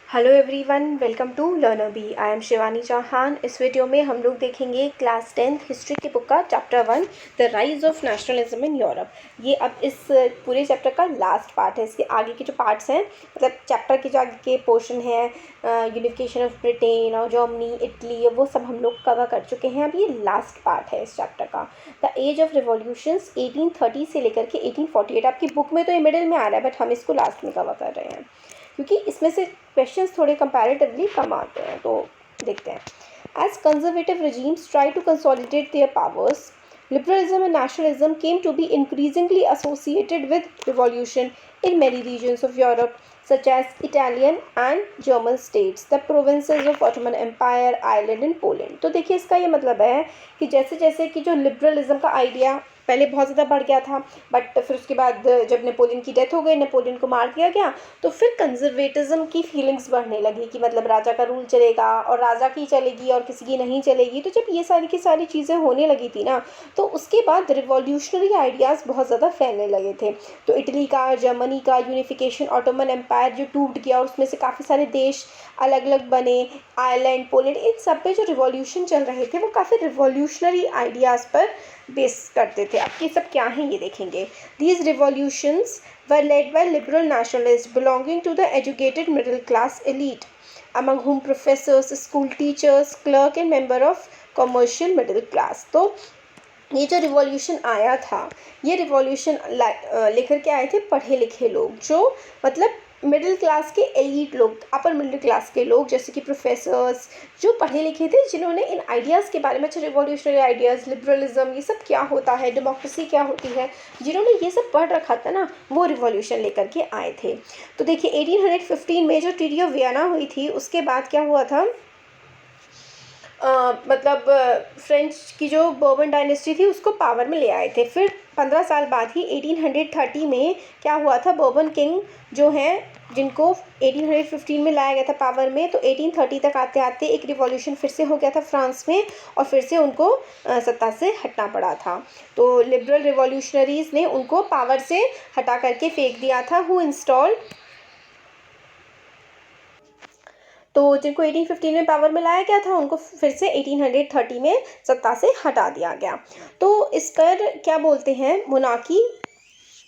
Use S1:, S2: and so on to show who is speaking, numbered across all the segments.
S1: Hello everyone, welcome to Learner B. I am Shivani Chauhan. इस video में हम लोग देखेंगे क्लास 10th हिस्ट्री की बुक का chapter 1 the rise of nationalism in Europe. ये अब इस पूरे चैप्टर का लास्ट पार्ट है। इसके आगे के जो पार्ट्स हैं, मतलब चैप्टर के जो आगे के पोर्शन है, यूनिफिकेशन ऑफ ब्रिटेन और जर्मनी, इटली, वो सब हम लोग कवर कर चुके हैं। अब ये लास्ट पार्ट है इस चैप्टर का। द एज ऑफ रिवॉल्यूशंस 1830 से लेकर के 1848। आपकी बुक में तो ये मिडिल में आ रहा है, बट हम इसको लास्ट में कवर कर रहे हैं क्योंकि इसमें से क्वेश्चंस थोड़े कंपैरेटिवली कम आते हैं। तो देखते हैं। As conservative regimes try to consolidate their powers, liberalism and nationalism came to be increasingly associated with revolution in many regions of Europe, such as Italian and German states, the provinces of Ottoman Empire, Ireland and Poland। तो देखिए, इसका ये मतलब है कि जैसे जैसे कि जो लिबरलिज्म का आइडिया पहले बहुत ज़्यादा बढ़ गया था, बट फिर उसके बाद जब नेपोलियन की डेथ हो गई, नेपोलियन को मार दिया गया, तो फिर कंजर्वेटिज्म की फीलिंग्स बढ़ने लगी कि मतलब राजा का रूल चलेगा और राजा की चलेगी और किसी की नहीं चलेगी। तो जब ये सारी की सारी चीज़ें होने लगी थी ना, तो उसके बाद रिवॉल्यूशनरी आइडियाज़ बहुत ज़्यादा फैलने लगे थे। तो इटली का, जर्मनी का यूनिफिकेशन, ऑटोमन एम्पायर जो टूट गया और उसमें से काफ़ी सारे देश अलग अलग बने, आयरलैंड, पोलैंड, इन सब पे जो रिवॉल्यूशन चल रहे थे वो काफ़ी रिवॉल्यूशनरी आइडियाज़ पर बेस करते थे। अब ये सब क्या हैं ये देखेंगे। These revolutions were led by liberal nationalists belonging to the educated middle class elite, among whom professors, school teachers, clerk and member of commercial middle class। तो ये जो रिवॉल्यूशन आया था, ये रिवॉल्यूशन लेकर के आए थे पढ़े लिखे लोग, जो मतलब मिडिल क्लास के एलीट लोग, अपर मिडिल क्लास के लोग, जैसे कि प्रोफेसर्स जो पढ़े लिखे थे, जिन्होंने इन आइडियाज़ के बारे में, अच्छा रिवॉल्यूशनरी आइडियाज़, लिबरलिज्म, ये सब क्या होता है, डेमोक्रेसी क्या होती है, जिन्होंने ये सब पढ़ रखा था ना, वो रिवॉल्यूशन लेकर के आए थे। तो देखिए 1815 में जो ट्रीटी ऑफ वियना हुई थी, उसके बाद क्या हुआ था, मतलब फ्रेंच की जो बर्बन डायनेस्टी थी उसको पावर में ले आए थे। फिर 15 साल बाद ही 1830 में क्या हुआ था, बर्बन किंग जो हैं, जिनको 1815 में लाया गया था पावर में, तो 1830 तक आते आते एक रिवॉल्यूशन फिर से हो गया था फ्रांस में और फिर से उनको सत्ता से हटना पड़ा था। तो लिबरल रिवॉल्यूशनरीज ने उनको पावर से हटा करके फेंक दिया था। हु इंस्टॉल्ड, तो जिनको 1815 में पावर में लाया गया था उनको फिर से 1830 में सत्ता से हटा दिया गया। तो इस पर क्या बोलते हैं, मोनार्की।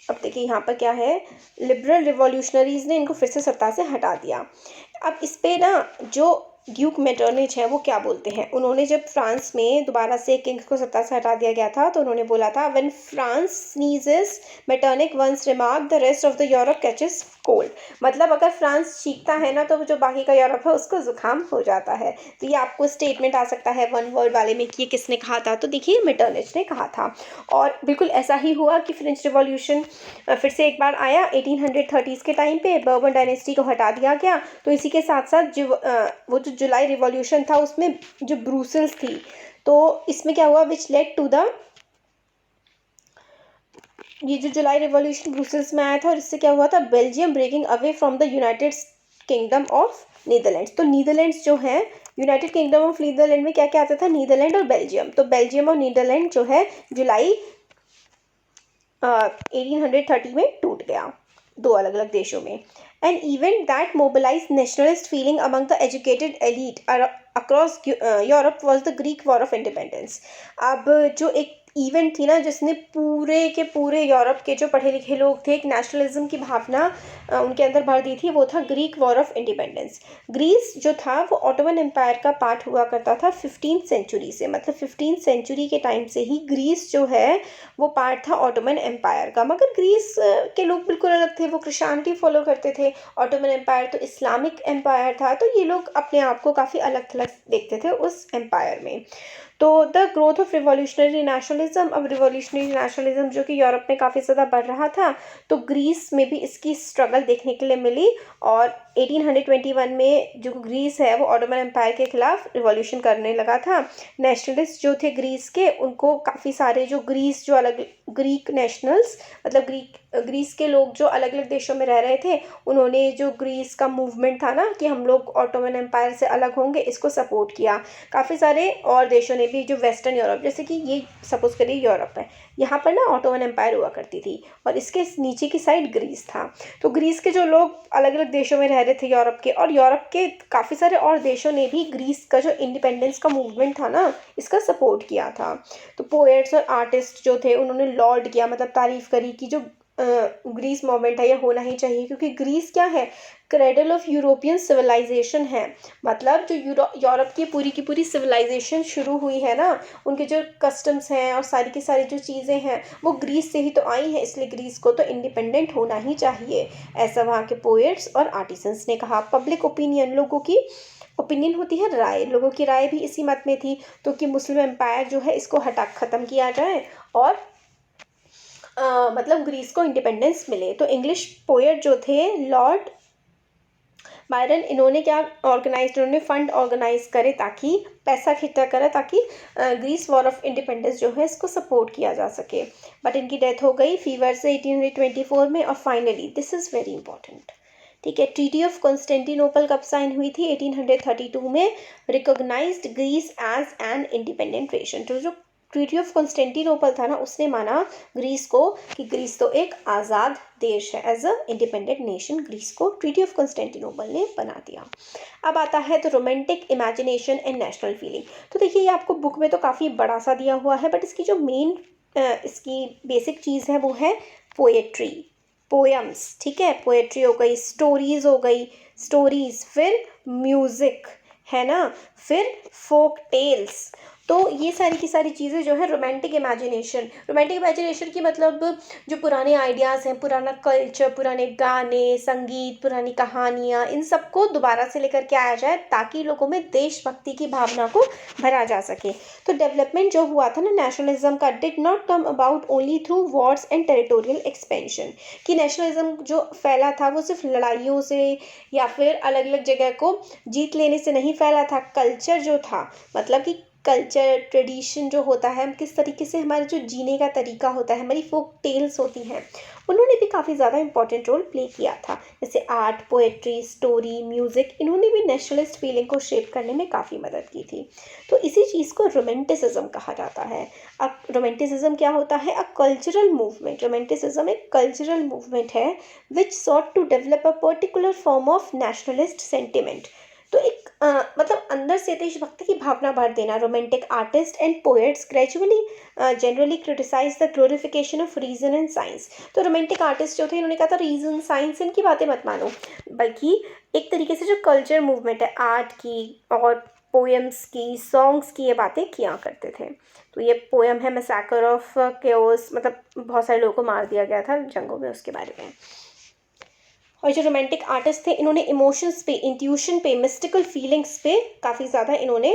S1: अब देखिए यहाँ पर क्या है, लिबरल रिवॉल्यूशनरीज ने इनको फिर से सत्ता से हटा दिया। अब इस पे ना जो ड्यूक मेटरनिच है वो क्या बोलते हैं, उन्होंने जब फ्रांस में दोबारा से किंग को सत्ता से हटा दिया गया था, तो उन्होंने बोला था, when France sneezes Metternich once remarked the rest of the Europe catches cold. मतलब अगर फ्रांस चीखता है ना, तो जो बाकी का यूरोप है उसको जुकाम हो जाता है। तो ये आपको स्टेटमेंट आ सकता है वन वर्ड वाले में कि ये किसने कहा था, तो देखिए मेटर्निच ने कहा था। और बिल्कुल ऐसा ही हुआ कि फ्रेंच रिवॉल्यूशन फिर से एक बार आया 1830 के टाइम पे, बर्बन डायनेस्टी को हटा दिया गया। तो इसी के साथ साथ जो वो जो जुलाई रिवॉल्यूशन था उसमें जो ब्रूसेल्स थी, तो इसमें क्या हुआ, विच लेड टू द, ये जो जुलाई रिवॉल्यूशन ब्रुसेल्स में आया था और इससे क्या हुआ था, Belgium breaking away from the United Kingdom of Netherlands. तो नीदरलैंड्स जो है, यूनाइटेड किंगडम ऑफ नीदरलैंड में क्या क्या आता था, नीदरलैंड और बेल्जियम। तो बेल्जियम और नीदरलैंड जो है जुलाई 1830 में टूट गया, दो अलग अलग देशों में। An event that mobilized nationalist feeling among the educated elite across Europe was the Greek War of Independence। अब जो एक इवेंट थी ना, जिसने पूरे के पूरे यूरोप के जो पढ़े लिखे लोग थे, एक नेशनलिज्म की भावना उनके अंदर भर दी थी, वो था Greek war of independence. Greece जो था वो ऑटोमन एम्पायर का पार्ट हुआ करता था 15th सेंचुरी से, मतलब 15th सेंचुरी के टाइम से ही ग्रीस जो है वो पार्ट था ऑटोमन एम्पायर का। मगर ग्रीस के लोग बिल्कुल अलग थे, वो क्रिश्चियनिटी फॉलो करते थे। ऑटोमन एम्पायर तो इस्लामिक एम्पायर था, तो ये लोग अपने आप को काफ़ी अलग थलग देखते थे उस एम्पायर में। तो the growth of revolutionary nationalism, अब रिवॉल्यूशनरी नेशनलिज्म जो कि यूरोप में काफ़ी ज़्यादा बढ़ रहा था, तो ग्रीस में भी इसकी स्ट्रगल देखने के लिए मिली। और 1821 में जो ग्रीस है वो ऑटोमन एम्पायर के खिलाफ रिवॉल्यूशन करने लगा था। नेशनलिस्ट जो थे ग्रीस के, उनको काफ़ी सारे जो ग्रीस जो अलग ग्रीक नेशनल्स, मतलब ग्रीस के लोग जो अलग अलग देशों में रह रहे थे, उन्होंने जो ग्रीस का मूवमेंट था ना कि हम लोग ऑटोमन एम्पायर से अलग होंगे, इसको सपोर्ट किया। काफ़ी सारे और देशों ने भी, जो वेस्टर्न यूरोप, जैसे कि ये सपोज करिए यूरोप है, यहाँ पर ना ऑटोमन एम्पायर हुआ करती थी और इसके नीचे की साइड ग्रीस था। तो ग्रीस के जो लोग अलग अलग देशों में रह रहे थे यूरोप के, और यूरोप के काफ़ी सारे और देशों ने भी ग्रीस का जो इंडिपेंडेंस का मूवमेंट था ना, इसका सपोर्ट किया था। तो पोएट्स और आर्टिस्ट जो थे उन्होंने लॉर्ड किया, मतलब तारीफ़ करी कि जो ग्रीस मूवमेंट है ये होना ही चाहिए, क्योंकि ग्रीस क्या है, क्रेडल ऑफ यूरोपियन सिविलाइजेशन है। मतलब जो यूरोप की पूरी सिविलाइजेशन शुरू हुई है ना, उनके जो कस्टम्स हैं और सारी की सारी जो चीज़ें हैं वो ग्रीस से ही तो आई हैं, इसलिए ग्रीस को तो इंडिपेंडेंट होना ही चाहिए, ऐसा वहाँ के पोएट्स और आर्टिसंस ने कहा। पब्लिक ओपिनियन, लोगों की ओपिनियन होती है राय, लोगों की राय भी इसी मत में थी, तो कि मुस्लिम एम्पायर जो है इसको ख़त्म किया जाए और मतलब ग्रीस को इंडिपेंडेंस मिले। तो इंग्लिश पोएट जो थे लॉर्ड बायरन, इन्होंने क्या ऑर्गेनाइज, इन्होंने फंड ऑर्गेनाइज करे ताकि पैसा इकट्ठा करा ताकि ग्रीस वॉर ऑफ इंडिपेंडेंस जो है इसको सपोर्ट किया जा सके। बट इनकी डेथ हो गई फीवर से 1824 में। और finally this is very important, ठीक है, ट्रीटी ऑफ कॉन्स्टेंटिनोपल कब साइन हुई थी? 1832 में। Recognised Greece as an independent nation. तो जो ट्रीटी ऑफ कॉन्स्टेंटिनोपल था ना, उसने माना ग्रीस को कि ग्रीस तो एक आज़ाद देश है, as a independent nation Greece को ट्रीटी ऑफ कॉन्स्टेंटिनोपल ने बना दिया। अब आता है तो romantic imagination and national feeling. तो देखिए ये आपको बुक में तो काफ़ी बड़ा सा दिया हुआ है, बट इसकी जो मेन इसकी बेसिक चीज़ है वो है पोएट्री, पोएम्स, ठीक है, पोएट्री हो गई, स्टोरीज हो गई, स्टोरीज, फिर म्यूज़िक है ना, फिर फोक टेल्स। तो ये सारी की सारी चीज़ें जो है रोमांटिक इमेजिनेशन की मतलब जो पुराने आइडियाज़ हैं, पुराना कल्चर, पुराने गाने, संगीत, पुरानी कहानियाँ, इन सबको दोबारा से लेकर के आया जाए ताकि लोगों में देशभक्ति की भावना को भरा जा सके। तो डेवलपमेंट जो हुआ था ना नेशनलिज्म का, did not come about only through Wars and territorial expansion. कि नेशनलिज्म जो फैला था वो सिर्फ लड़ाइयों से या फिर अलग अलग जगह को जीत लेने से नहीं फैला था। कल्चर जो था, मतलब कि कल्चर ट्रेडिशन जो होता है, किस तरीके से हमारे जो जीने का तरीका होता है, हमारी फोक टेल्स होती हैं, उन्होंने भी काफ़ी ज़्यादा इंपॉर्टेंट रोल प्ले किया था। जैसे आर्ट, पोएट्री, स्टोरी, म्यूज़िक, इन्होंने भी नेशनलिस्ट फीलिंग को शेप करने में काफ़ी मदद की थी। तो इसी चीज़ को रोमांटिसिज्म कहा जाता है। अब रोमांटिसिज्म क्या होता है? A cultural movement. रोमांटिसिज्म एक कल्चरल मूवमेंट है which sought to develop a particular form of nationalist sentiment. तो एक मतलब अंदर से देशभक्ति की भावना भर देना। Romantic artist and poets gradually generally criticise the glorification of reason and science. तो रोमांटिक आर्टिस्ट जो थे इन्होंने कहा था रीजन साइंस इनकी बातें मत मानो, बल्कि एक तरीके से जो कल्चर मूवमेंट है आर्ट की और पोएम्स की, सॉन्ग्स की, ये बातें किया करते थे। तो ये पोएम है मैसेकर ऑफ केओस, मतलब बहुत सारे लोगों को मार दिया गया था जंगों में, उसके बारे में। और जो रोमांटिक आर्टिस्ट थे इन्होंने इमोशंस पे, इंट्यूशन पे, मिस्टिकल फीलिंग्स पे काफ़ी ज़्यादा इन्होंने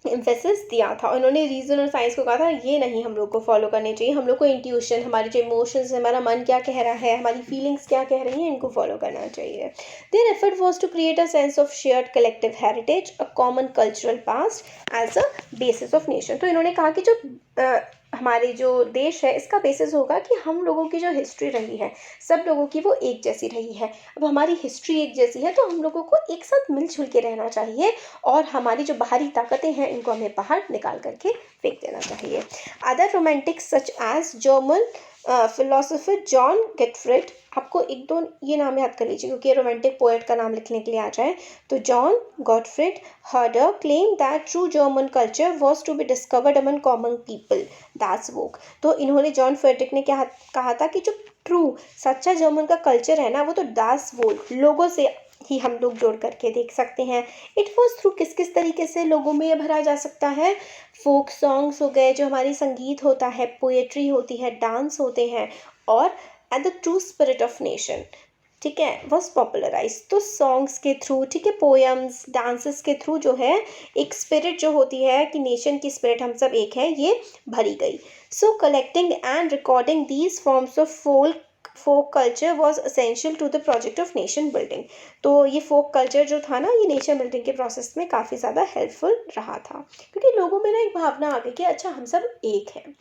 S1: एम्फेसिस दिया था। और इन्होंने रीज़न और साइंस को कहा था ये नहीं हम लोग को फॉलो करने चाहिए, हम लोग को इंट्यूशन, हमारे जो इमोशंस है, हमारा मन क्या कह रहा है, हमारी फीलिंग्स क्या कह रही हैं, इनको फॉलो करना चाहिए। Their effort was to create a sense of shared collective heritage, a common cultural past as a basis of nation. तो इन्होंने कहा कि जो हमारे जो देश है इसका बेसिस होगा कि हम लोगों की जो हिस्ट्री रही है, सब लोगों की वो एक जैसी रही है। अब हमारी हिस्ट्री एक जैसी है तो हम लोगों को एक साथ मिलजुल के रहना चाहिए और हमारी जो बाहरी ताकतें हैं इनको हमें बाहर निकाल करके फेंक देना चाहिए। Other romantics such as German philosopher John Gottfried, आपको एक दो ये नाम याद कर लीजिए क्योंकि रोमांटिक पोएट का नाम लिखने के लिए आ जाए तो John Gottfried Herder claim that true German culture was to be discovered among common people that's volk. तो इन्होंने जॉन फ्रेडरिक ने क्या कहा था कि जो ट्रू सच्चा जर्मन का कल्चर है ना वो तो दास वोक लोगों से ही हम लोग जोड़ करके देख सकते हैं। इट वॉज थ्रू किस किस तरीके से लोगों में ये भरा जा सकता है, फोक सॉन्ग्स हो गए, जो हमारी संगीत होता है, पोएट्री होती है, डांस होते हैं, और at the true spirit of nation, ठीक है, वॉज पॉपुलराइज। तो सॉन्ग्स के थ्रू, ठीक है, पोएम्स, डांसेस के थ्रू जो है एक स्पिरिट जो होती है कि नेशन की स्पिरिट, हम सब एक हैं, ये भरी गई। So collecting and recording these forms of folk culture was essential to the project of nation building. तो ये फोक कल्चर जो था ना ये नेशन बिल्डिंग के प्रोसेस में काफ़ी ज़्यादा हेल्पफुल रहा था क्योंकि लोगों में ना एक भावना आ गई कि अच्छा हम सब एक हैं।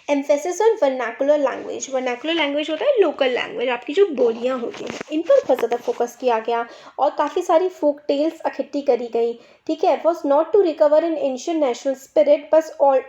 S1: Emphasis on vernacular language. Vernacular language होता है लोकल लैंग्वेज, आपकी जो बोलियाँ होती हैं, इन पर बहुत ज़्यादा फोकस किया गया और काफ़ी सारी फोक टेल्स इकट्ठी करी गई ठीक है, was not to recover in ancient national spirit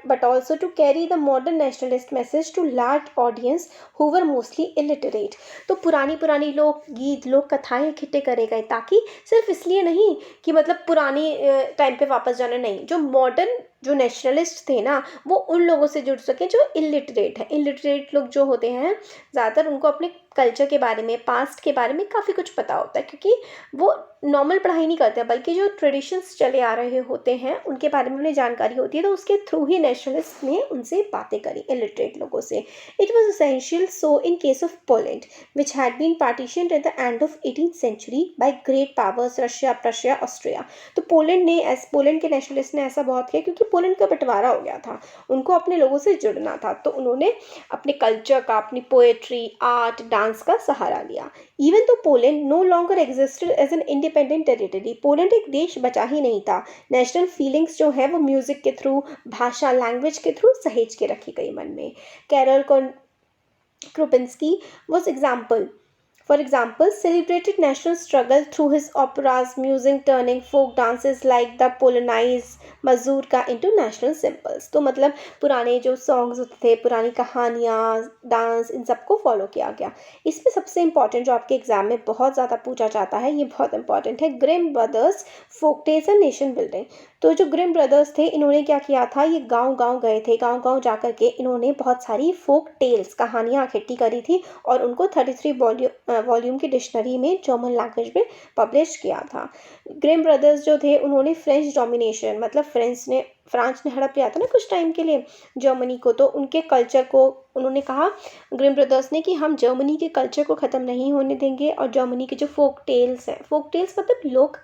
S1: but also to carry the modern nationalist message to large audience who were mostly illiterate. तो पुरानी पुरानी लोक गीत, लोक कथाएं इकट्ठे करे गए, ताकि सिर्फ इसलिए नहीं कि मतलब पुरानी टाइम पे वापस जाना, नहीं, जो मॉडर्न जो नेशनलिस्ट थे ना वो उन लोगों से जुड़ सके जो इलिटरेट है। इलिटरेट लोग जो होते हैं ज़्यादातर उनको अपने कल्चर के बारे में, पास्ट के बारे में काफ़ी कुछ पता होता है, क्योंकि वो नॉर्मल पढ़ाई नहीं करते बल्कि जो ट्रेडिशंस चले आ रहे होते हैं उनके बारे में उन्हें जानकारी होती है। तो उसके थ्रू ही नेशनलिस्ट ने उनसे बातें करी, इलिटरेट लोगों से। It was essential so in case of Poland which had been partitioned at the end of 18th century by great powers Russia, Prussia, Austria. तो पोलैंड के नेशनलिस्ट ने ऐसा बहुत किया क्योंकि पोलैंड का बंटवारा हो गया था, उनको अपने लोगों से जुड़ना था, तो उन्होंने अपने कल्चर का, अपनी पोएट्री, आर्ट, डांस का सहारा लिया। Even though Poland no longer existed as an independent territory, Poland एक देश बचा ही नहीं था। नेशनल फीलिंग्स जो है वो म्यूजिक के थ्रू, भाषा, लैंग्वेज के थ्रू सहेज के रखी गई मन में। Karol Kurpinski was example For example, celebrated national struggle through his operas, music, turning folk dances like the Polonaise, mazurka into national symbols। तो मतलब पुराने जो सॉन्ग्स होते थे, पुरानी कहानियाँ, डांस, इन सबको फॉलो किया गया। इसमें सबसे इम्पॉर्टेंट जो आपके एग्जाम में बहुत ज़्यादा पूछा जाता है, ये बहुत इंपॉर्टेंट है, Grimm brothers folk tales and nation building. तो जो ग्रिम ब्रदर्स थे इन्होंने क्या किया था, ये गांव गांव गए थे, गांव गांव जा कर के इन्होंने बहुत सारी फोक टेल्स, कहानियाँ इकट्ठी करी थी और उनको 33 वॉल्यूम की डिक्शनरी में जर्मन लैंग्वेज में पब्लिश किया था। ग्रिम ब्रदर्स जो थे उन्होंने फ्रेंच डोमिनेशन, मतलब फ्रांस ने हड़प लिया था ना कुछ टाइम के लिए जर्मनी को, तो उनके कल्चर को उन्होंने कहा, ग्रिम ब्रदर्स ने, कि हम जर्मनी के कल्चर को ख़त्म नहीं होने देंगे और जर्मनी के जो फोक टेल्स हैं, फोक टेल्स मतलब लोक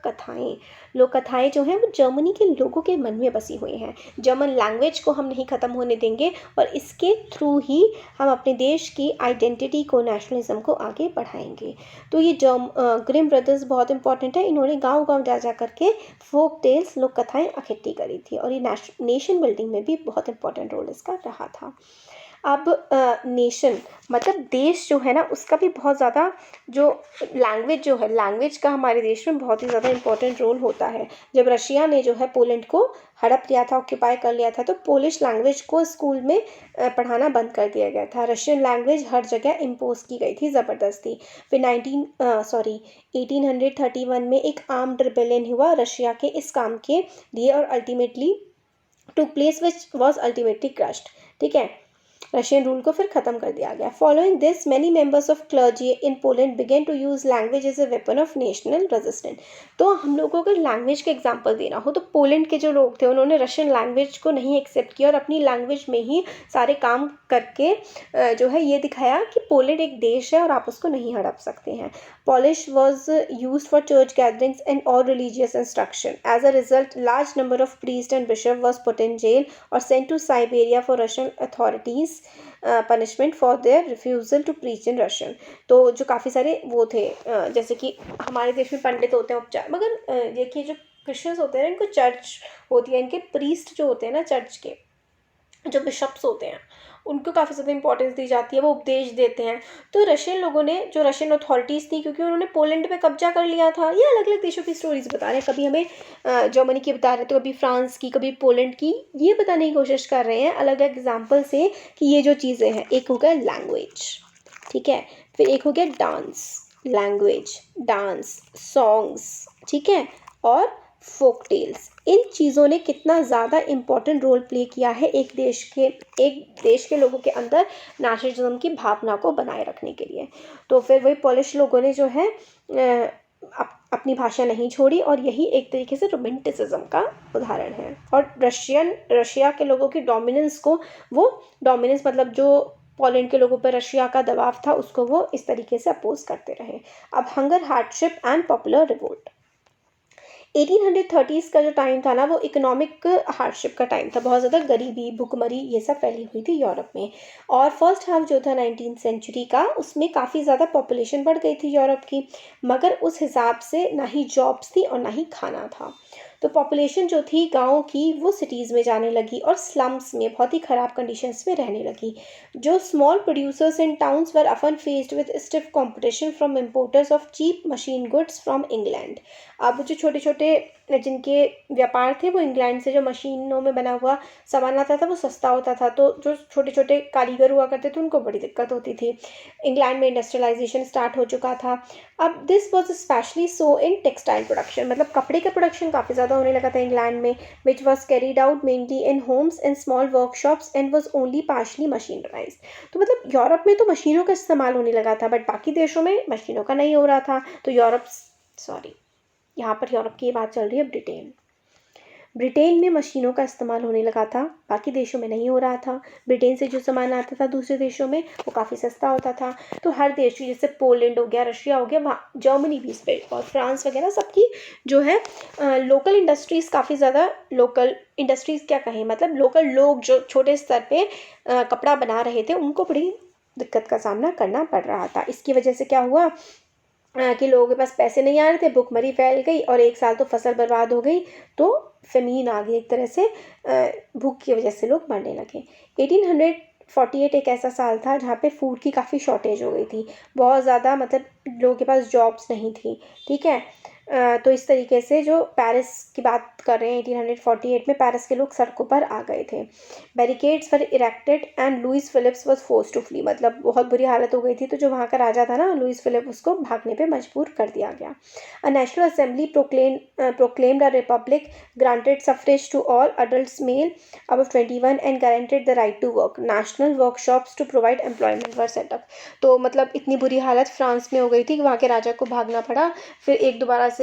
S1: कथाएं जो हैं वो जर्मनी के लोगों के मन में बसी हुई हैं, जर्मन लैंग्वेज को हम नहीं ख़त्म होने देंगे और इसके थ्रू ही हम अपने देश की आइडेंटिटी को, नेशनलिज्म को आगे बढ़ाएंगे। तो ये ग्रिम ब्रदर्स बहुत इंपॉर्टेंट है, इन्होंने गाँव गाँव जा करके फोक टेल्स, लोक कथाएँ इकट्ठी करी थी और ये नेशन बिल्डिंग में भी बहुत इंपॉर्टेंट रोल इसका रहा था। अब नेशन मतलब देश जो है ना उसका भी बहुत ज़्यादा, जो लैंग्वेज जो है, लैंग्वेज का हमारे देश में बहुत ही ज़्यादा इंपॉर्टेंट रोल होता है। जब रशिया ने जो है पोलैंड को हड़प लिया था, ऑक्यूपाई कर लिया था, तो पोलिश लैंग्वेज को स्कूल में पढ़ाना बंद कर दिया गया था। रशियन लैंग्वेज हर जगह इम्पोज की गई थी ज़बरदस्ती। फिर 1831 में एक आर्म्ड रिबेलियन हुआ रशिया के इस काम के लिए और ultimately took place which was ultimately crushed. ठीक है, रशियन रूल को फिर ख़त्म कर दिया गया। Following this many members of clergy in Poland began to use language as a weapon of national resistance. तो हम लोगों को अगर लैंग्वेज का एग्जांपल देना हो तो पोलैंड के जो लोग थे उन्होंने रशियन लैंग्वेज को नहीं एक्सेप्ट किया और अपनी लैंग्वेज में ही सारे काम करके जो है ये दिखाया कि पोलैंड एक देश है और आप उसको नहीं हड़प सकते हैं। Polish was used for church gatherings and all religious instruction. As a result, large number of priests and bishops was put in jail or sent to Siberia for Russian authorities punishment for their refusal to preach in Russian। तो जो काफ़ी सारे वो थे, जैसे कि हमारे देश में पंडित होते हैं उपचार, मगर देखिए जो क्रिश्चियंस होते हैं इनको चर्च होती है, इनके प्रीस्ट जो होते हैं ना, चर्च के जो बिशप्स होते हैं उनको काफ़ी ज़्यादा इंपॉर्टेंस दी जाती है, वो उपदेश देते हैं। तो रशियन लोगों ने, जो रशियन अथॉरिटीज़ थी, क्योंकि उन्होंने पोलैंड पे कब्जा कर लिया था, ये अलग अलग देशों की स्टोरीज बता रहे हैं, कभी हमें जर्मनी की बता रहे हैं तो कभी फ्रांस की, कभी पोलैंड की, ये बताने की कोशिश कर रहे हैं अलग अलग एग्जाम्पल से कि ये जो चीज़ें हैं, एक हो गया लैंग्वेज, ठीक है, फिर एक हो गया डांस, लैंग्वेज, डांस, सॉन्ग्स, ठीक है, और फोक टेल्स। इन चीज़ों ने कितना ज़्यादा इम्पॉर्टेंट रोल प्ले किया है एक देश के लोगों के अंदर नेशनलिज्म की भावना को बनाए रखने के लिए। तो फिर वही पोलिश लोगों ने जो है अपनी भाषा नहीं छोड़ी और यही एक तरीके से रोमांटिसिज्म का उदाहरण है। और रशिया के लोगों की डोमिनेंस को, वो डोमिनेंस मतलब जो पोलैंड के लोगों पर रशिया का दबाव था उसको वो इस तरीके से अपोज करते रहे। अब hunger, hardship and popular revolt. 1830s का जो टाइम था ना वो इकोनॉमिक हार्डशिप का टाइम था, बहुत ज़्यादा गरीबी, भुखमरी ये सब फैली हुई थी यूरोप में। और फर्स्ट हाफ जो था 19th सेंचुरी का, उसमें काफ़ी ज़्यादा पॉपुलेशन बढ़ गई थी यूरोप की, मगर उस हिसाब से ना ही जॉब्स थी और ना ही खाना था। तो पॉपुलेशन जो थी गाँव की वो सिटीज़ में जाने लगी और स्लम्स में बहुत ही ख़राब कंडीशंस में रहने लगी। जो small producers in towns were often faced with stiff competition from importers of cheap machine goods from England। अब जो छोटे छोटे जिनके व्यापार थे वो इंग्लैंड से जो मशीनों में बना हुआ सामान आता था वो सस्ता होता था, तो जो छोटे छोटे कारीगर हुआ करते थे उनको बड़ी दिक्कत होती थी। इंग्लैंड में इंडस्ट्रियलाइजेशन स्टार्ट हो चुका था। अब this was specially so in textile production, मतलब कपड़े का प्रोडक्शन काफ़ी ज़्यादा होने लगा था इंग्लैंड में, which was carried out mainly in homes and small workshops and was only partially mechanised. तो मतलब यूरोप में तो मशीनों का इस्तेमाल होने लगा था, बट बाकी देशों में मशीनों का नहीं हो रहा था। तो यहाँ पर यूरोप की बात चल रही है। ब्रिटेन में मशीनों का इस्तेमाल होने लगा था, बाकी देशों में नहीं हो रहा था। ब्रिटेन से जो सामान आता था दूसरे देशों में वो काफ़ी सस्ता होता था। तो हर देश की, जैसे पोलैंड हो गया, रशिया हो गया, वहाँ जर्मनी भी इस पर, और फ्रांस वगैरह, सबकी जो है लोकल इंडस्ट्रीज़ काफ़ी ज़्यादा, लोकल इंडस्ट्रीज़ क्या कहें, मतलब लोकल लोग जो छोटे स्तर पे कपड़ा बना रहे थे उनको बड़ी दिक्कत का सामना करना पड़ रहा था। इसकी वजह से क्या हुआ कि लोगों के पास पैसे नहीं आ रहे थे, भुखमरी फैल गई और एक साल तो फसल बर्बाद हो गई, तो फेमीन आ गई एक तरह से, भूख की वजह से लोग मरने लगे। 1848 एक ऐसा साल था जहाँ पे फूड की काफ़ी शॉर्टेज हो गई थी, बहुत ज़्यादा, मतलब लोगों के पास जॉब्स नहीं थी, ठीक है। तो इस तरीके से जो पेरिस की बात कर रहे हैं 1848 में, पेरिस के लोग सड़कों पर आ गए थे। Barricades were erected and Louis Philippe was forced to flee, मतलब बहुत बुरी हालत हो गई थी, तो जो वहाँ का राजा था ना लुइस फिलिप, उसको भागने पे मजबूर कर दिया गया। A national assembly proclaimed a republic, granted suffrage to all adults male above 21 and guaranteed the right to work. National workshops to provide employment were set up। तो मतलब इतनी बुरी हालत फ्रांस में हो गई थी कि वहाँ के राजा को भागना पड़ा। फिर एक दोबारा से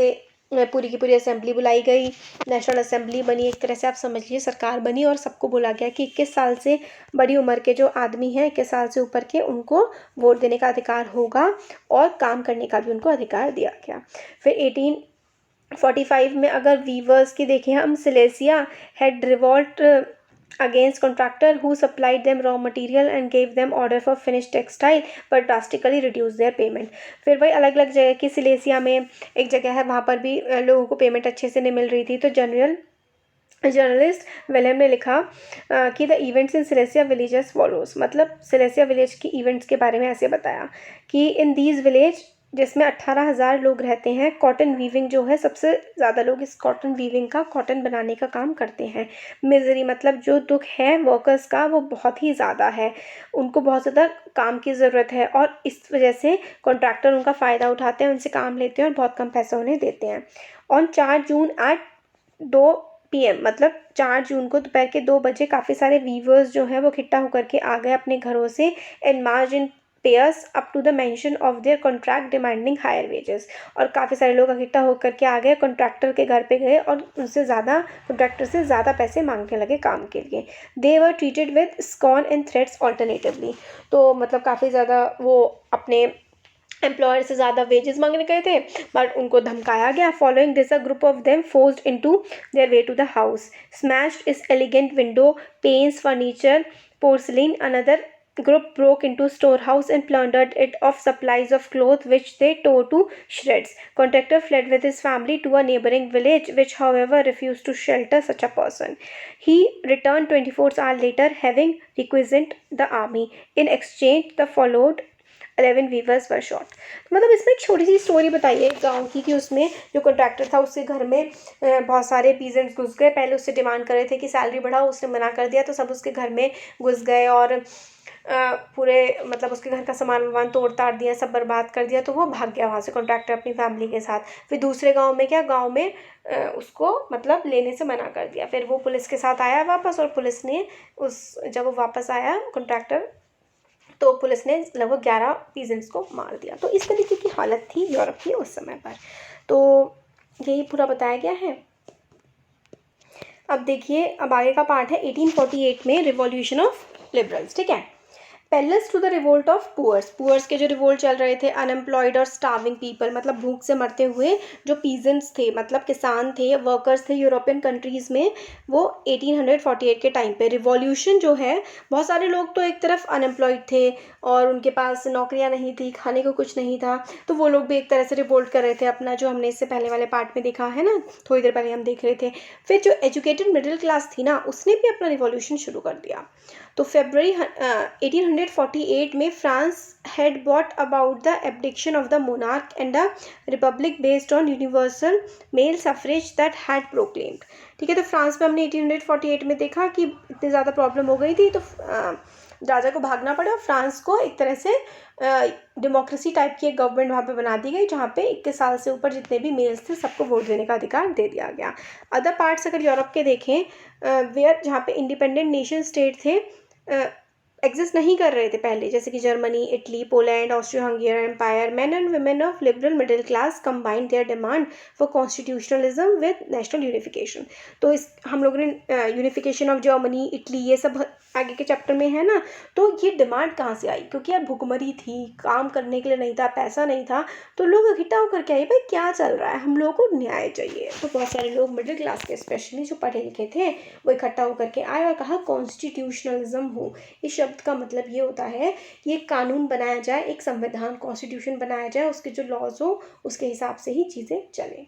S1: पूरी की पूरी असेंबली बुलाई गई, नेशनल असेंबली बनी, एक तरह से आप समझ लीजिए सरकार बनी, और सबको बोला गया कि 21 साल से बड़ी उम्र के जो आदमी हैं, 21 साल से ऊपर के, उनको वोट देने का अधिकार होगा और काम करने का भी उनको अधिकार दिया गया। फिर 1845 में अगर वीवर्स की देखें हम, Silesia had revolt against contractor who supplied them raw material and gave them order for finished textile but drastically reduced their payment। फिर वही अलग अलग जगह की, सिलेसिया में एक जगह है, वहाँ पर भी लोगों को पेमेंट अच्छे से नहीं मिल रही थी। तो जर्नलिस्ट विलियम ने लिखा कि the events in Silesia village as follows, मतलब सिलेसिया विलेज की इवेंट्स के बारे में ऐसे बताया कि इन दीज विलेज, जिसमें 18,000 लोग रहते हैं, कॉटन वीविंग जो है, सबसे ज़्यादा लोग इस कॉटन वीविंग का, कॉटन बनाने का काम करते हैं। मिजरी, मतलब जो दुख है वर्कर्स का वो बहुत ही ज़्यादा है, उनको बहुत ज़्यादा काम की ज़रूरत है, और इस वजह से कॉन्ट्रैक्टर उनका फ़ायदा उठाते हैं, उनसे काम लेते हैं और बहुत कम पैसा उन्हें देते हैं। ऑन 4 जून एट 2 PM, मतलब 4 जून को दोपहर के 2 बजे काफ़ी सारे वीवर्स जो हैं वो इकट्ठा होकर के आ गए अपने घरों से, and march in pairs up to the mansion of their contract demanding higher wages. और काफ़ी सारे लोग इकट्ठा होकर के आ गए, कॉन्ट्रैक्टर के घर पे गए और उनसे ज़्यादा, कॉन्ट्रैक्टर से ज़्यादा पैसे मांगने लगे काम के लिए। They were treated with scorn and threats alternatively, तो मतलब काफ़ी ज़्यादा वो अपने एम्प्लॉयर से ज़्यादा वेजेस मांगने गए थे, बट उनको धमकाया गया। Following this a group of them forced into their way to the house, smashed his elegant window panes, furniture, porcelain. Another group broke into storehouse and plundered it of supplies of cloth which they tore to shreds. Contractor fled with his family to a neighboring village, which however refused to shelter such a person. He returned 24 hours later, having requisitioned the army. In exchange, the followed 11 weavers were shot. मतलब इसमें एक छोटी सी story बताई है गाँव की, कि उसमें जो कॉन्ट्रैक्टर था उसके घर में बहुत सारे पीजेंट्स घुस गए। पहले उससे डिमांड कर रहे थे कि सैलरी बढ़ाओ, उसने मना कर दिया, तो सब उसके घर में घुस गए और पूरे, मतलब उसके घर का सामान वामान तोड़ ताड़ दिया, सब बर्बाद कर दिया। तो वो भाग गया वहाँ से कॉन्ट्रैक्टर अपनी फैमिली के साथ। फिर दूसरे गाँव में क्या, गाँव में उसको मतलब लेने से मना कर दिया। फिर वो पुलिस के साथ आया वापस, और पुलिस ने जब वो वापस आया कॉन्ट्रैक्टर, तो पुलिस ने लगभग 11 पीजेंट्स को मार दिया। तो इस तरीके की हालत थी यूरोप की उस समय पर। तो यही पूरा बताया गया है। अब देखिए, अब आगे का पार्ट है 1848 में रिवॉल्यूशन ऑफ लिबरल्स, ठीक है। Pales to the revolt of poors के जो रिवोल्ट चल रहे थे, अनएम्प्लॉयड और स्टार्विंग पीपल, मतलब भूख से मरते हुए जो पीजेंट्स थे, मतलब किसान थे, वर्कर्स थे यूरोपियन कंट्रीज़ में, वो 1848 के टाइम पे रिवॉल्यूशन जो है, बहुत सारे लोग तो एक तरफ अनएम्प्लॉयड थे और उनके पास नौकरियां नहीं थी, खाने को कुछ नहीं था, तो वो लोग भी एक तरह से रिवोल्ट कर रहे थे अपना, जो हमने इससे पहले वाले पार्ट में देखा है ना, थोड़ी देर पहले हम देख रहे थे। फिर जो एजुकेटेड मिडिल क्लास थी ना, उसने भी अपना रिवॉल्यूशन शुरू कर दिया। तो फरवरी 1848 में France had brought about the abdication of the monarch and the republic based on universal male suffrage that had proclaimed. ठीक है, तो फ्रांस में हमने 1848 में देखा कि इतनी ज़्यादा प्रॉब्लम हो गई थी, तो राजा को भागना पड़ा, फ्रांस को एक तरह से डेमोक्रेसी टाइप की एक गवर्नमेंट वहाँ पे बना दी गई, जहाँ पे 21 साल से ऊपर जितने भी मेल्स थे सबको वोट देने का अधिकार दे दिया गया। अदर पार्ट्स अगर यूरोप के देखें, वेयर जहाँ पे इंडिपेंडेंट नेशन स्टेट थे, एग्जिस्ट नहीं कर रहे थे पहले, जैसे कि Germany, Italy, Poland, Austria Hungary empire, man and women of liberal middle class combined their demand for constitutionalism with national unification. तो इस हम लोगों ने यूनिफिकेशन ऑफ जर्मनी, इटली, ये सब आगे के चैप्टर में है ना, तो ये डिमांड कहाँ से आई? क्योंकि यार भुखमरी थी, काम करने के लिए नहीं था, पैसा नहीं था, तो लोग इकट्ठा होकर के आए, भाई क्या चल रहा है, हम लोगों को न्याय चाहिए। तो बहुत सारे लोग मिडिल क्लास के स्पेशली जो पढ़े लिखे थे, वो इकट्ठा होकर के आए और कहा कॉन्स्टिट्यूशनलिज्म हो। इस शब्द का मतलब ये होता है कि एक कानून बनाया जाए, एक संविधान कॉन्स्टिट्यूशन बनाया जाए, उसके जो लॉज हो उसके हिसाब से ही चीज़ें चलें।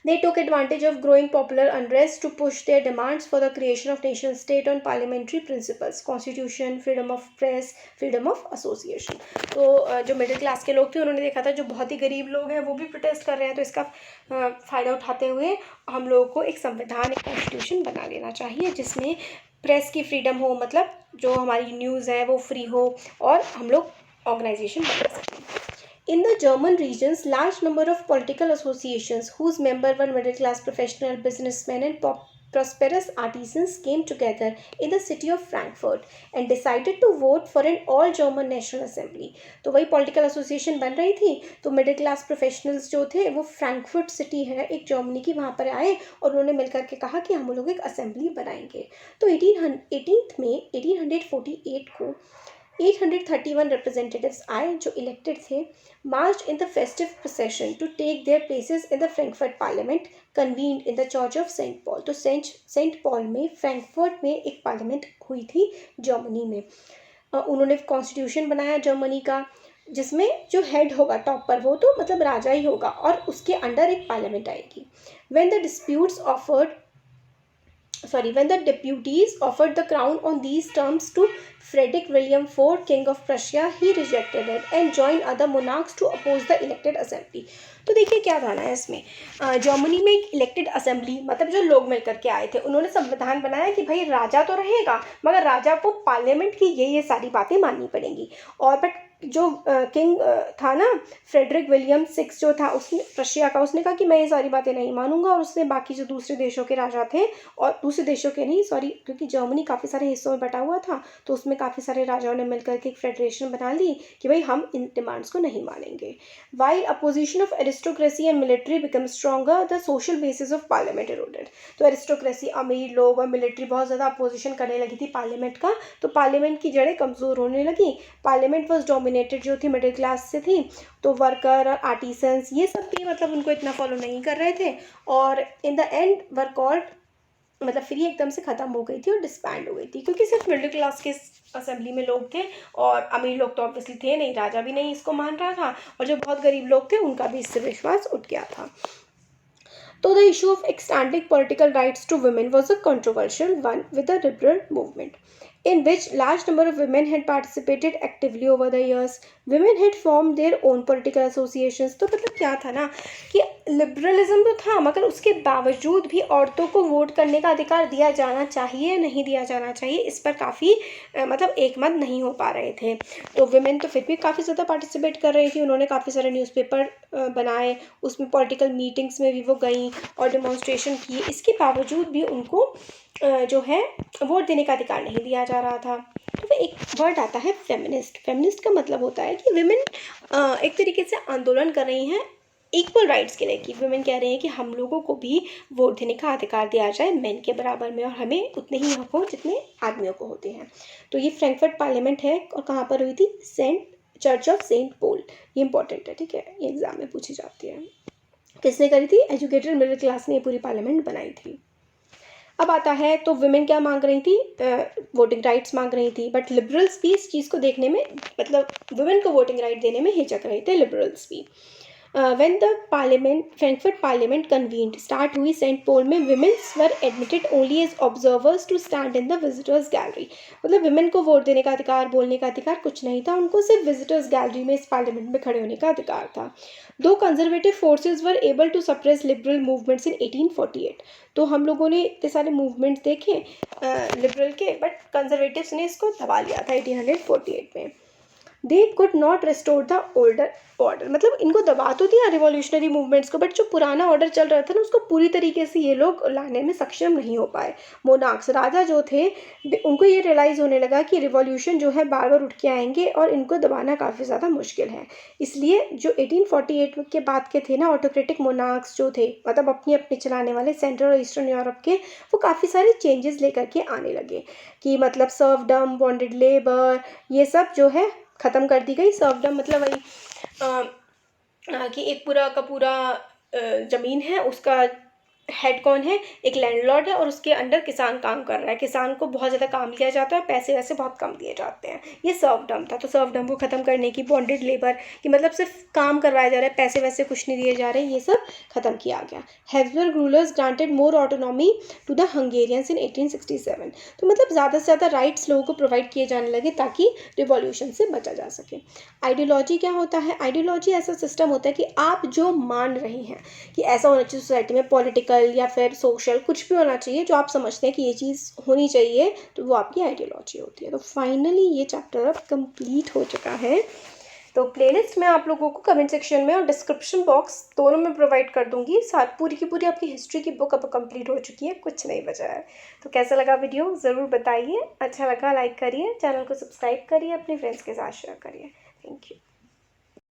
S1: They took advantage of growing popular unrest to push their demands for the creation of nation state on parliamentary principles, constitution, freedom of press, freedom of association। तो जो मिडिल क्लास के लोग थे उन्होंने देखा था जो बहुत ही गरीब लोग हैं वो भी प्रोटेस्ट कर रहे हैं, तो इसका फ़ायदा उठाते हुए हम लोगों को एक संविधान, एक कॉन्स्टिट्यूशन बना लेना चाहिए जिसमें प्रेस की फ्रीडम हो, मतलब जो हमारी न्यूज़ है वो फ्री हो और हम लोग ऑर्गेनाइजेशन बना सकें। In the German regions, large number of political associations whose members were middle class professional businessmen and prosperous artisans came together in the city of Frankfurt and decided to vote for an all German National Assembly। तो वही political association बन रही थी, तो middle class professionals जो थे वो Frankfurt city है एक जर्मनी की, वहाँ पर आए और उन्होंने मिलकर के कहा कि हम लोग एक असेंबली बनाएंगे। तो 18 में 1848 को 831 representatives आए जो इलेक्टेड थे, marched in the festive procession to take their places in the Frankfurt Parliament convened in the Church of St. Paul। तो सेंट पॉल में, फ्रैंकफर्ट में एक पार्लियामेंट हुई थी जर्मनी में। उन्होंने कॉन्स्टिट्यूशन बनाया जर्मनी का, जिसमें जो हेड होगा टॉप पर वो तो मतलब राजा ही होगा और उसके अंडर एक पार्लियामेंट आएगी। When the deputies offered the crown on these terms to Frederick William IV, King of Prussia, he rejected it and joined other monarchs to oppose the elected assembly। तो देखिए क्या था ना इसमें, जर्मनी में एक इलेक्टेड असेंबली, मतलब जो लोग मिलकर के आए थे, उन्होंने संविधान बनाया कि भाई राजा तो रहेगा मगर राजा को पार्लियामेंट की ये सारी बातें माननी पड़ेंगी। और बट जो किंग था ना, फ्रेडरिक विलियम सिक्स जो था, उसने रशिया का, उसने कहा कि मैं ये सारी बातें नहीं मानूंगा, और उसने बाकी जो दूसरे देशों के राजा थे, और दूसरे देशों के नहीं सॉरी, क्योंकि जर्मनी काफ़ी सारे हिस्सों में बटा हुआ था, तो उसमें काफ़ी सारे राजाओं ने मिलकर के एक फेडरेशन बना ली कि भाई हम इन डिमांड्स को नहीं मानेंगे। While opposition of aristocracy and military become stronger, the social basis of parliament eroded. तो एरिस्टोक्रेसी, अमीर लोग और मिलिट्री बहुत ज़्यादा अपोजिशन करने लगी थी पार्लियामेंट का, तो पार्लियामेंट की जड़ें कमज़ोर होने लगी। पार्लियामेंट वॉज डोमिनेटेड जो थी मिडिल क्लास से थी, तो वर्कर और आर्टिसंस ये सब भी मतलब उनको इतना फॉलो नहीं कर रहे थे, और in the end were called, मतलब फिर ये एकदम से ख़त्म हो गई थी और डिस्बैंड हो गई थी, क्योंकि सिर्फ मिडिल क्लास के असेंबली में लोग थे और अमीर लोग तो ऑब्वियसली थे नहीं, राजा भी नहीं इसको मान रहा था, और जो बहुत गरीब लोग थे उनका भी इससे विश्वास उठ गया था। तो the issue of extending political rights to women was a controversial one with the liberal movement, in which large number of women had participated actively over the years. Women had formed their own political associations। तो मतलब क्या था ना कि liberalism तो था मगर उसके बावजूद भी औरतों को वोट करने का अधिकार दिया जाना चाहिए, नहीं दिया जाना चाहिए, इस पर काफ़ी मतलब एकमत नहीं हो पा रहे थे। तो वुमेन तो फिर भी काफ़ी ज़्यादा पार्टिसिपेट कर रही थी, उन्होंने काफ़ी सारे न्यूज़पेपर बनाए, उसमें पॉलिटिकल मीटिंग्स में भी वो गई और डेमोन्स्ट्रेशन किए, इसके बावजूद भी उनको जो है वोट देने का अधिकार नहीं दिया जा रहा था। तो वो एक वर्ड आता है फेमिनिस्ट। फेमिनिस्ट का मतलब होता है कि विमेन एक तरीके से आंदोलन कर रही हैं इक्वल राइट्स के लिए, कि वुमेन कह रहे हैं कि हम लोगों को भी वोट देने का अधिकार दिया जाए मेन के बराबर में, और हमें उतने ही हक हों जितने आदमियों को होते हैं। तो ये फ्रैंकफर्ट पार्लियामेंट है, और कहाँ पर हुई थी? Church of Saint Paul. ये इंपॉर्टेंट है, ठीक है, ये एग्जाम में पूछी जाती है। किसने करी थी? एजुकेटेड मिडिल क्लास ने ये पूरी पार्लियामेंट बनाई थी। अब आता है तो वुमेन क्या मांग रही थी? वोटिंग राइट्स मांग रही थी, बट लिबरल्स भी इस चीज़ को देखने में, मतलब वुमेन को वोटिंग राइट देने में हिचक रहे थे लिबरल्स भी। When the Frankfurt Parliament convened, start हुई सेंट पॉल में, women's were admitted only as observers to stand in the visitors gallery। मतलब women को वोट देने का अधिकार, बोलने का अधिकार कुछ नहीं था, उनको सिर्फ विजिटर्स गैलरी में इस पार्लियामेंट में खड़े होने का अधिकार था। दो conservative forces were able to suppress liberal movements in 1848। तो हम लोगों ने इतने सारे मूवमेंट्स देखे लिबरल के, बट कंजर्वेटिव्स ने इसको दबा लिया था 1848 में। They could not restore the older order, मतलब इनको दबा तो दिया रिवॉल्यूशनरी मूवमेंट्स को, बट जो पुराना ऑर्डर चल रहा था ना, उसको पूरी तरीके से ये लोग लाने में सक्षम नहीं हो पाए। मोनार्क्स, राजा जो थे, उनको ये रियलाइज़ होने लगा कि रिवॉल्यूशन जो है बार बार उठ के आएंगे और इनको दबाना काफ़ी ज़्यादा मुश्किल है। इसलिए जो 1848 के बाद के थे ना ऑटोक्रेटिक मोनार्क्स जो थे, मतलब अपनी अपनी चलाने वाले सेंट्रल और ईस्टर्न यूरोप के, वो काफ़ी सारे चेंजेस लेकर के आने लगे, कि मतलब सर्वडम, बॉन्डेड लेबर, ये सब जो है ख़त्म कर दी गई। सर्वडम मतलब वही कि एक पूरा का पूरा ज़मीन है, उसका हेड कौन है? एक लैंडलॉर्ड है, और उसके अंडर किसान काम कर रहा है। किसान को बहुत ज़्यादा काम किया जाता है, पैसे वैसे बहुत कम दिए जाते हैं। ये सर्वडम था। तो सर्वडम को ख़त्म करने की, बॉन्डेड लेबर कि मतलब सिर्फ काम करवाया जा रहा है, पैसे वैसे कुछ नहीं दिए जा रहे, ये सब ख़त्म किया गया। Habsburg rulers granted more autonomy to the Hungarians in 1867। तो मतलब ज़्यादा से ज़्यादा राइट्स लोगों को प्रोवाइड किए जाने लगे ताकि रिवॉल्यूशन से बचा जा सके। आइडियोलॉजी क्या होता है? आइडियोलॉजी ऐसा सिस्टम होता है कि आप जो मान रहे हैं कि ऐसा होना चाहिए सोसाइटी में, पॉलिटिकल या फिर सोशल, कुछ भी होना चाहिए जो आप समझते हैं कि ये चीज़ होनी चाहिए, तो वो आपकी आइडियोलॉजी होती है। तो फाइनली ये चैप्टर अब कंप्लीट हो चुका है। तो प्लेलिस्ट मैं आप लोगों को कमेंट सेक्शन में और डिस्क्रिप्शन बॉक्स दोनों में प्रोवाइड कर दूंगी। साथ पूरी की पूरी आपकी हिस्ट्री की बुक अब कंप्लीट हो चुकी है, कुछ नहीं बचा है। तो कैसा लगा वीडियो ज़रूर बताइए, अच्छा लगा लाइक करिए, चैनल को सब्सक्राइब करिए, अपने फ्रेंड्स के साथ शेयर करिए। Thank you.